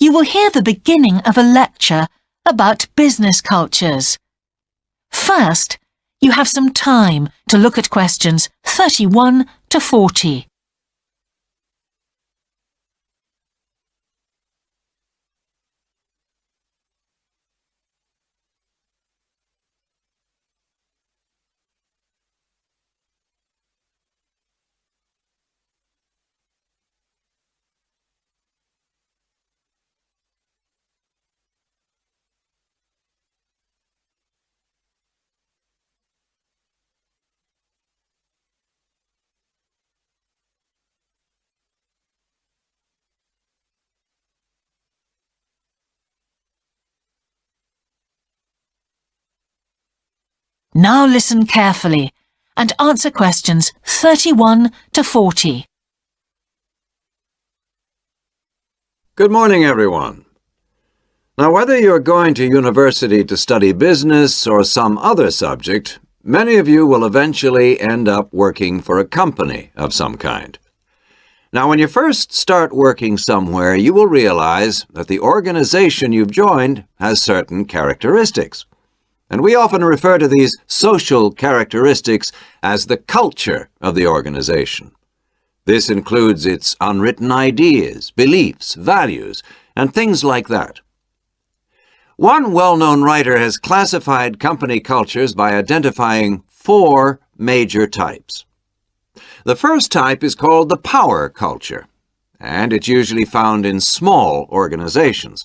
you will hear the beginning of a lecture about business cultures. First, you have some time to look at questions 31 to 40. Now listen carefully and answer questions 31 to 40. Good morning, everyone. Now, whether you're going to university to study business or some other subject, many of you will eventually end up working for a company of some kind. Now, when you first start working somewhere, you will realize that the organization you've joined has certain characteristics. And we often refer to these social characteristics as the culture of the organization. This includes its unwritten ideas, beliefs, values, and things like that. One well-known writer has classified company cultures by identifying 4 major types. The first type is called the power culture, and it's usually found in small organizations.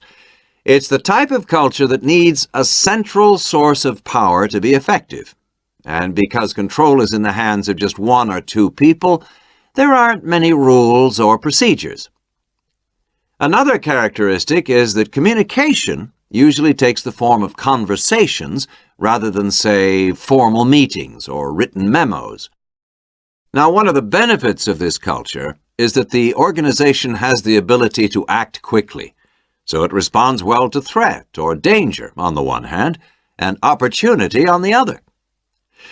It's the type of culture that needs a central source of power to be effective. And because control is in the hands of just 1 or 2 people, there aren't many rules or procedures. Another characteristic is that communication usually takes the form of conversations rather than, say, formal meetings or written memos. Now, one of the benefits of this culture is that the organization has the ability to act quickly. So it responds well to threat or danger on the one hand, and opportunity on the other.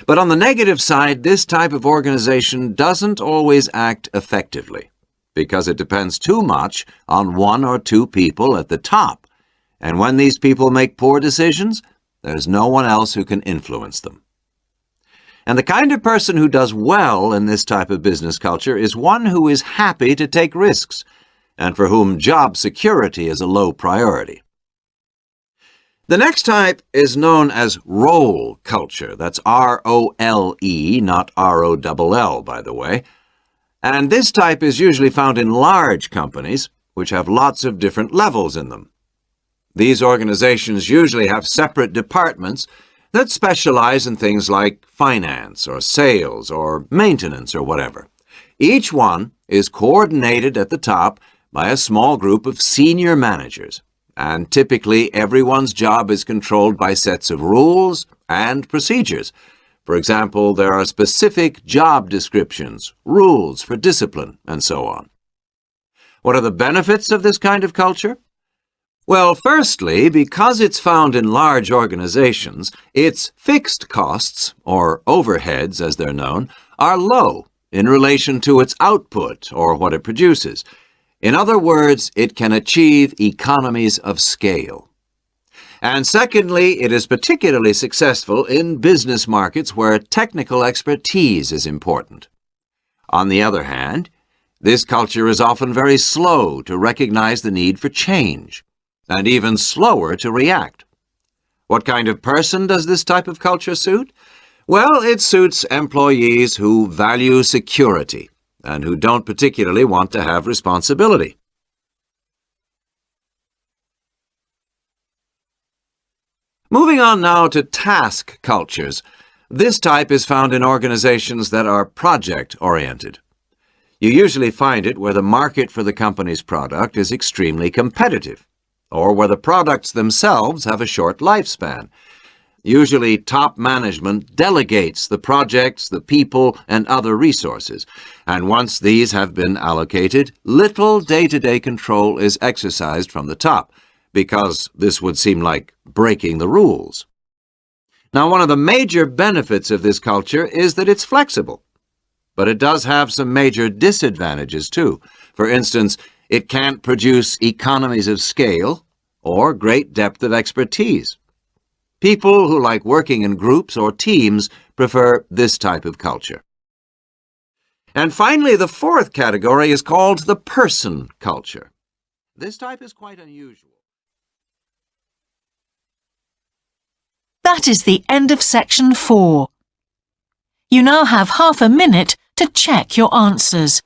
But on the negative side, this type of organization doesn't always act effectively, because it depends too much on 1 or 2 people at the top. And when these people make poor decisions, there's no one else who can influence them. And the kind of person who does well in this type of business culture is one who is happy to take risks, and for whom job security is a low priority. The next type is known as role culture. That's R-O-L-E, not R-O-L-L, by the way. And this type is usually found in large companies, which have lots of different levels in them. These organizations usually have separate departments that specialize in things like finance or sales or maintenance or whatever. Each one is coordinated at the top by a small group of senior managers, and typically everyone's job is controlled by sets of rules and procedures. For example, there are specific job descriptions, rules for discipline, and so on. What are the benefits of this kind of culture? Well, firstly, because it's found in large organizations, its fixed costs, or overheads as they're known, are low in relation to its output or what it produces. In other words, it can achieve economies of scale. And secondly, it is particularly successful in business markets where technical expertise is important. On the other hand, this culture is often very slow to recognize the need for change, and even slower to react. What kind of person does this type of culture suit? Well, it suits employees who value security and who don't particularly want to have responsibility. Moving on now to task cultures. This type is found in organizations that are project-oriented. You usually find it where the market for the company's product is extremely competitive, or where the products themselves have a short lifespan. Usually, top management delegates the projects, the people, and other resources, and once these have been allocated, little day-to-day control is exercised from the top, because this would seem like breaking the rules. Now, one of the major benefits of this culture is that it's flexible, but it does have some major disadvantages too. For instance, It can't produce economies of scale or great depth of expertise. People who like working in groups or teams prefer this type of culture. And finally, the fourth category is called the person culture. This type is quite unusual. That is the end of section 4. You now have half a minute to check your answers.